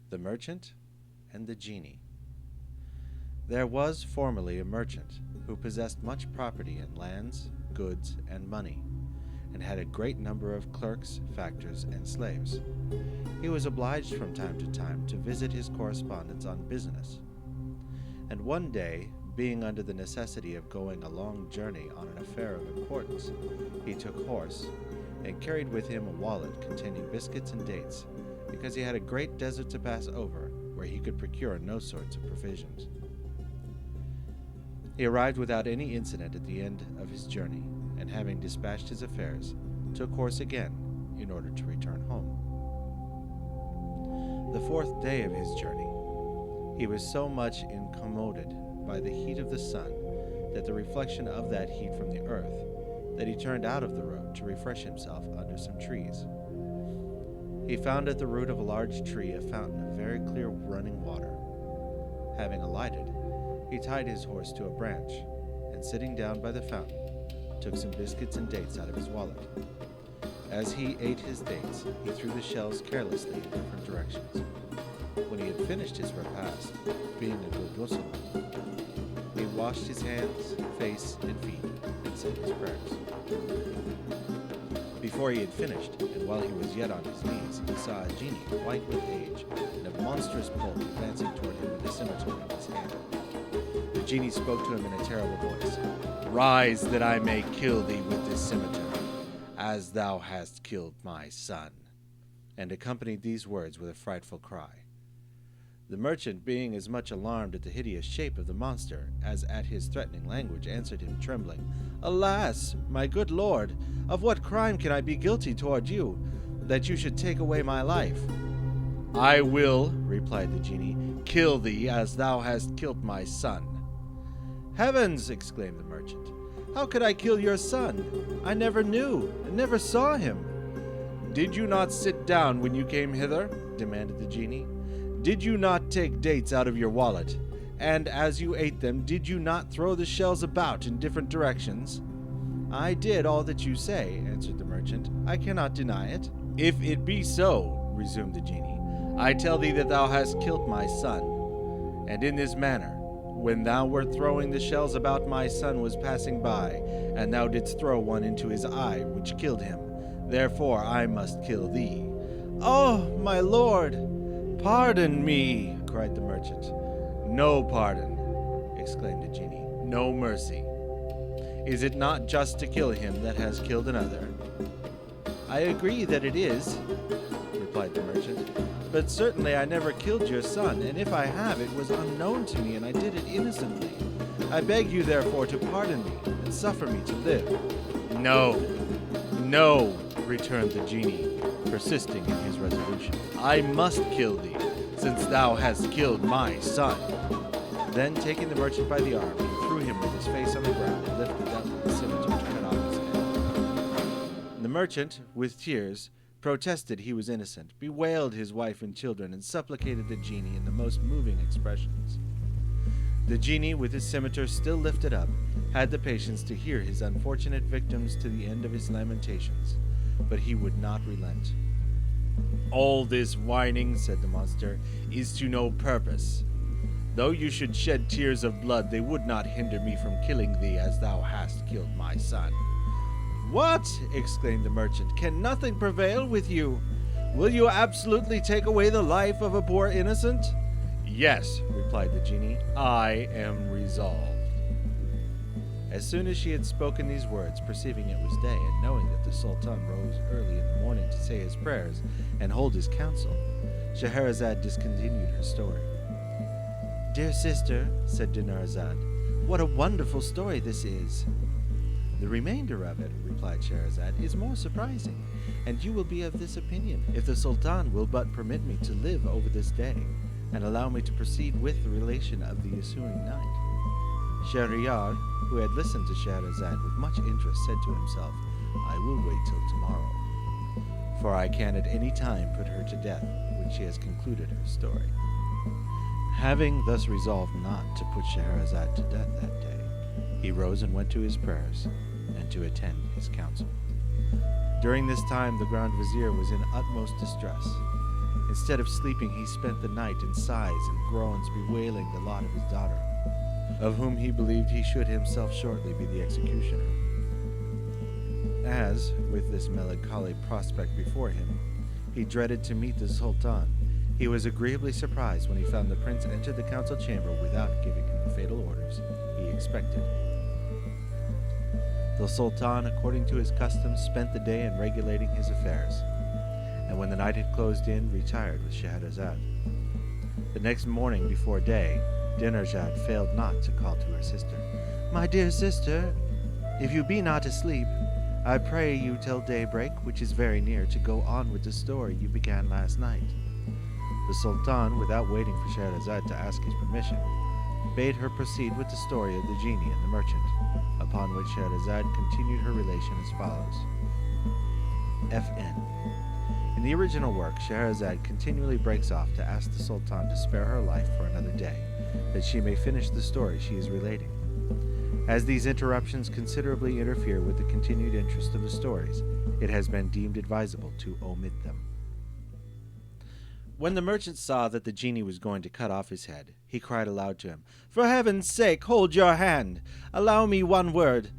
The Merchant and the Genie. There was formerly a merchant who possessed much property in lands, goods, and money, and had a great number of clerks, factors, and slaves. He was obliged from time to time to visit his correspondents on business. And one day, being under the necessity of going a long journey on an affair of importance, he took horse, and carried with him a wallet containing biscuits and dates, because he had a great desert to pass over, where he could procure no sorts of provisions. He arrived without any incident at the end of his journey, and having dispatched his affairs, took horse again in order to return home. The fourth day of his journey, he was so much incommoded by the heat of the sun, that the reflection of that heat from the earth, that he turned out of the road to refresh himself under some trees. He found at the root of a large tree a fountain of very clear running water. Having alighted, he tied his horse to a branch, and sitting down by the fountain, took some biscuits and dates out of his wallet. As he ate his dates, he threw the shells carelessly in different directions. When he had finished his repast, being a good Muslim, he washed his hands, face, and feet, and said his prayers. Before he had finished, and while he was yet on his knees, he saw a genie, white with age, and a monstrous bull advancing toward him with a scimitar in his hand. The genie spoke to him in a terrible voice. "Rise, that I may kill thee with this scimitar, as thou hast killed my son," and accompanied these words with a frightful cry. The merchant, being as much alarmed at the hideous shape of the monster as at his threatening language, answered him, trembling, "Alas, my good lord, of what crime can I be guilty toward you, that you should take away my life?" "I will," replied the genie, "kill thee as thou hast killed my son." "Heavens!" exclaimed the merchant, "how could I kill your son? I never knew, and never saw him." "Did you not sit down when you came hither?" demanded the genie. "Did you not take dates out of your wallet? And as you ate them, did you not throw the shells about in different directions?" "I did all that you say," answered the merchant. "I cannot deny it." "If it be so," resumed the genie, "I tell thee that thou hast killed my son. And in this manner, when thou wert throwing the shells about, my son was passing by, and thou didst throw one into his eye, which killed him. Therefore I must kill thee." "Oh, my lord! Pardon me," cried the merchant. "No pardon," exclaimed the genie. "No mercy. Is it not just to kill him that has killed another?" "I agree that it is," replied the merchant, "but certainly I never killed your son, and if I have, it was unknown to me, and I did it innocently. I beg you, therefore, to pardon me, and suffer me to live." "No, no," returned the genie, persisting in his resolution. "I must kill thee, since thou hast killed my son." Then, taking the merchant by the arm, he threw him with his face on the ground, and lifted up the scimitar to cut off his head. The merchant, with tears, protested he was innocent, bewailed his wife and children, and supplicated the genie in the most moving expressions. The genie, with his scimitar still lifted up, had the patience to hear his unfortunate victims to the end of his lamentations, but he would not relent. "All this whining," said the monster, "is to no purpose. Though you should shed tears of blood, they would not hinder me from killing thee as thou hast killed my son." "What?" exclaimed the merchant. "Can nothing prevail with you? Will you absolutely take away the life of a poor innocent?" "Yes," replied the genie, "I am resolved." As soon as she had spoken these words, perceiving it was day, and knowing that the Sultan rose early in the morning to say his prayers and hold his council, Scheherazade discontinued her story. "Dear sister," said Dinarzade, "what a wonderful story this is." "The remainder of it," replied Scheherazade, "is more surprising, and you will be of this opinion, if the Sultan will but permit me to live over this day, and allow me to proceed with the relation of the ensuing night." Shahryar, who had listened to Scheherazade with much interest, said to himself, "I will wait till tomorrow, for I can at any time put her to death when she has concluded her story." Having thus resolved not to put Scheherazade to death that day, he rose and went to his prayers, and to attend his council. During this time the Grand Vizier was in utmost distress. Instead of sleeping, he spent the night in sighs and groans bewailing the lot of his daughter, of whom he believed he should himself shortly be the executioner. As, with this melancholy prospect before him, he dreaded to meet the Sultan, he was agreeably surprised when he found the prince enter the council chamber without giving him the fatal orders he expected. The Sultan, according to his custom, spent the day in regulating his affairs, and when the night had closed in, retired with Scheherazade. The next morning before day, Dinarzade failed not to call to her sister, "My dear sister, if you be not asleep, I pray you till daybreak, which is very near, to go on with the story you began last night." The Sultan, without waiting for Scheherazade to ask his permission, bade her proceed with the story of the genie and the merchant, upon which Scheherazade continued her relation as follows. F.N. In the original work, Scheherazade continually breaks off to ask the Sultan to spare her life for another day, that she may finish the story she is relating. As these interruptions considerably interfere with the continued interest of the stories, it has been deemed advisable to omit them. When the merchant saw that the genie was going to cut off his head, he cried aloud to him, "For heaven's sake, hold your hand! Allow me one word.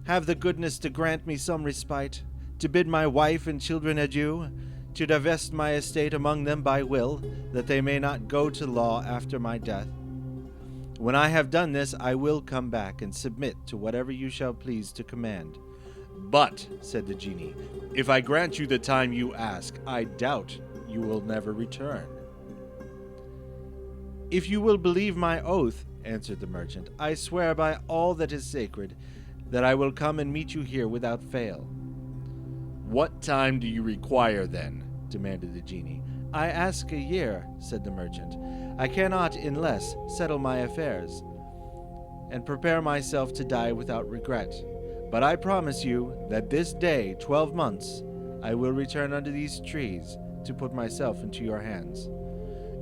Have the goodness to grant me some respite, to bid my wife and children adieu, to divest my estate among them by will, that they may not go to law after my death. When I have done this, I will come back and submit to whatever you shall please to command." "But," said the genie, "if I grant you the time you ask, I doubt you will never return." "If you will believe my oath," answered the merchant, "I swear by all that is sacred that I will come and meet you here without fail." "What time do you require, then?" demanded the genie. "I ask a year," said the merchant. "I cannot, in less, settle my affairs, and prepare myself to die without regret. But I promise you that this day, 12 months, I will return under these trees to put myself into your hands."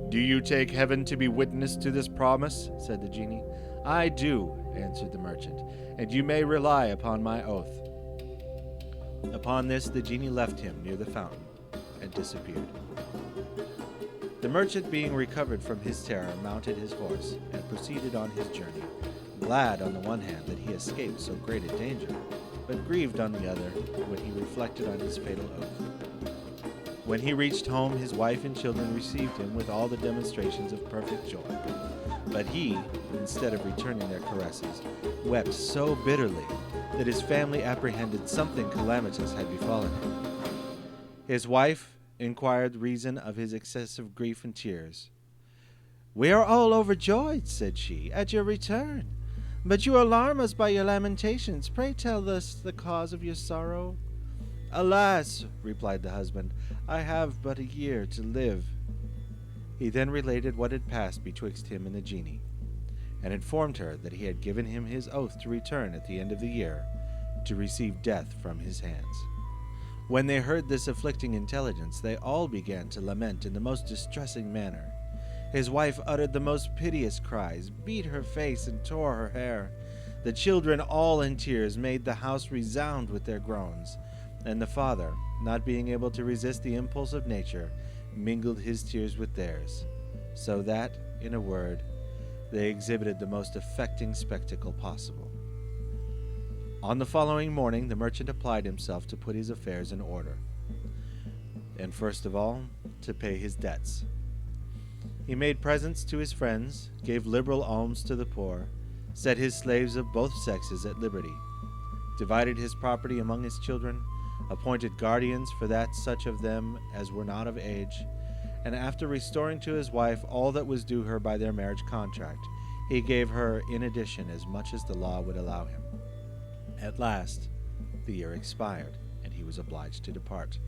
"Do you take heaven to be witness to this promise?" said the genie. "I do," answered the merchant, "and you may rely upon my oath." Upon this, the genie left him near the fountain and disappeared. The merchant, being recovered from his terror, mounted his horse and proceeded on his journey, glad on the one hand that he escaped so great a danger, but grieved on the other when he reflected on his fatal oath. When he reached home, his wife and children received him with all the demonstrations of perfect joy. But he, instead of returning their caresses, wept so bitterly that his family apprehended something calamitous had befallen him. His wife inquired the reason of his excessive grief and tears. "We are all overjoyed," said she, "at your return. But you alarm us by your lamentations. Pray tell us the cause of your sorrow." "Alas," replied the husband, "I have but a year to live." He then related what had passed betwixt him and the genie, and informed her that he had given him his oath to return at the end of the year, to receive death from his hands. When they heard this afflicting intelligence, they all began to lament in the most distressing manner. His wife uttered the most piteous cries, beat her face, and tore her hair. The children, all in tears, made the house resound with their groans, and the father, not being able to resist the impulse of nature, mingled his tears with theirs, so that, in a word, they exhibited the most affecting spectacle possible. On the following morning, the merchant applied himself to put his affairs in order, and first of all, to pay his debts. He made presents to his friends, gave liberal alms to the poor, set his slaves of both sexes at liberty, divided his property among his children, appointed guardians for that such of them as were not of age, and after restoring to his wife all that was due her by their marriage contract, he gave her in addition as much as the law would allow him. At last, the year expired, and he was obliged to depart.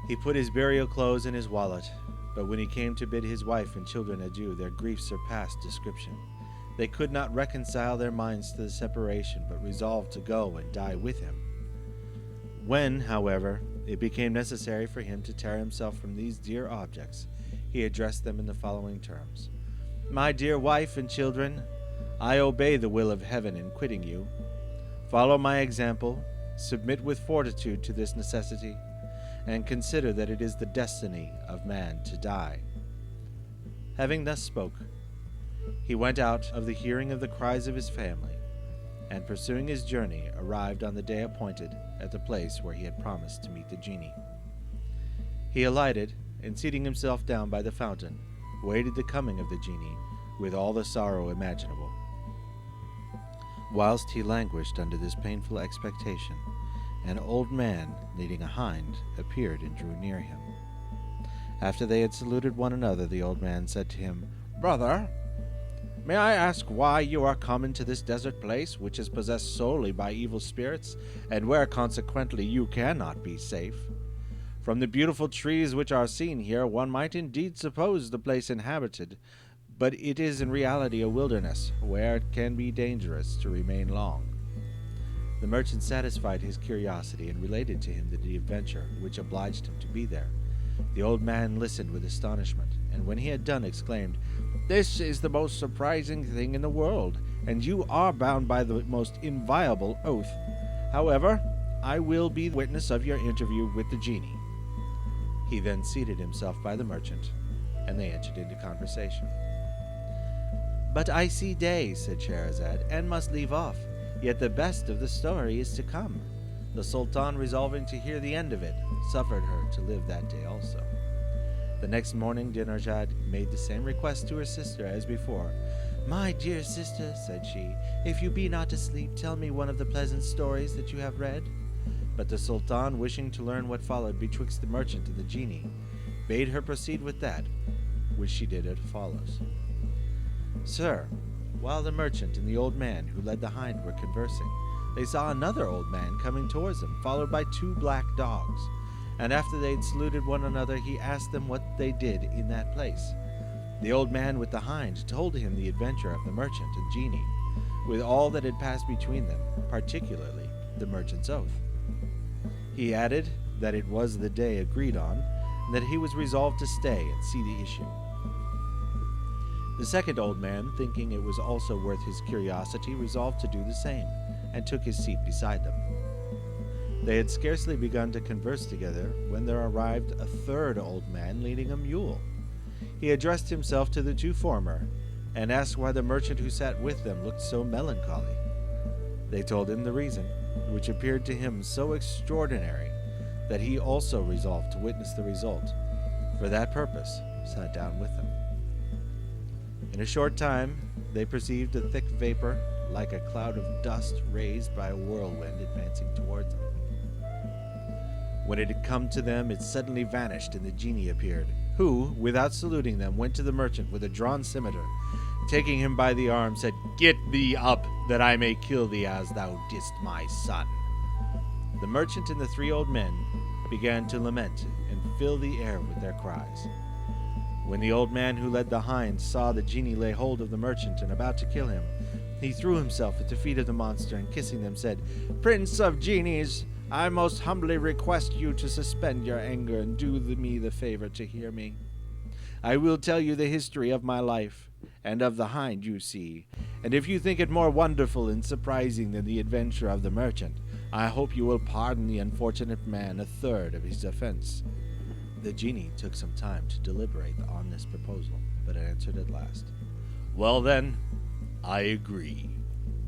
He put his burial clothes in his wallet, but when he came to bid his wife and children adieu, their grief surpassed description. They could not reconcile their minds to the separation, but resolved to go and die with him. When, however, it became necessary for him to tear himself from these dear objects, he addressed them in the following terms: "My dear wife and children, I obey the will of heaven in quitting you. Follow my example, submit with fortitude to this necessity, and consider that it is the destiny of man to die." Having thus spoke, he went out of the hearing of the cries of his family, and pursuing his journey, arrived on the day appointed at the place where he had promised to meet the genie. He alighted, and seating himself down by the fountain, waited the coming of the genie with all the sorrow imaginable. Whilst he languished under this painful expectation, an old man leading a hind appeared and drew near him. After they had saluted one another, the old man said to him, "Brother, may I ask why you are come into this desert place, which is possessed solely by evil spirits, and where consequently you cannot be safe? From the beautiful trees which are seen here, one might indeed suppose the place inhabited, but it is in reality a wilderness, where it can be dangerous to remain long." The merchant satisfied his curiosity and related to him the adventure which obliged him to be there. The old man listened with astonishment, and when he had done, exclaimed, "This is the most surprising thing in the world, and you are bound by the most inviolable oath. However, I will be witness of your interview with the genie." He then seated himself by the merchant, and they entered into conversation. "But I see day," said Scheherazade, "and must leave off. Yet the best of the story is to come." The Sultan, resolving to hear the end of it, suffered her to live that day also. The next morning Dinarzade made the same request to her sister as before. "My dear sister," said she, "if you be not asleep, tell me one of the pleasant stories that you have read." But the Sultan, wishing to learn what followed betwixt the merchant and the genie, bade her proceed with that, which she did as follows. "Sir, while the merchant and the old man who led the hind were conversing, they saw another old man coming towards them, followed by 2 black dogs. And after they had saluted one another, he asked them what they did in that place. The old man with the hind told him the adventure of the merchant and genie, with all that had passed between them, particularly the merchant's oath. He added that it was the day agreed on, and that he was resolved to stay and see the issue. The second old man, thinking it was also worth his curiosity, resolved to do the same, and took his seat beside them. They had scarcely begun to converse together when there arrived a third old man leading a mule. He addressed himself to the 2 former, and asked why the merchant who sat with them looked so melancholy. They told him the reason, which appeared to him so extraordinary that he also resolved to witness the result. For that purpose, sat down with them. In a short time, they perceived a thick vapor, like a cloud of dust raised by a whirlwind, advancing towards them. When it had come to them, it suddenly vanished, and the genie appeared, who, without saluting them, went to the merchant with a drawn scimitar. Taking him by the arm, said, "Get thee up, that I may kill thee as thou didst my son." The merchant and the 3 old men began to lament and fill the air with their cries. When the old man who led the hind saw the genie lay hold of the merchant and about to kill him, he threw himself at the feet of the monster, and kissing them said, "Prince of genies, I most humbly request you to suspend your anger and do me the favor to hear me. I will tell you the history of my life, and of the hind you see, and if you think it more wonderful and surprising than the adventure of the merchant, I hope you will pardon the unfortunate man a third of his offense." The genie took some time to deliberate on this proposal, but answered at last, "Well then, I agree."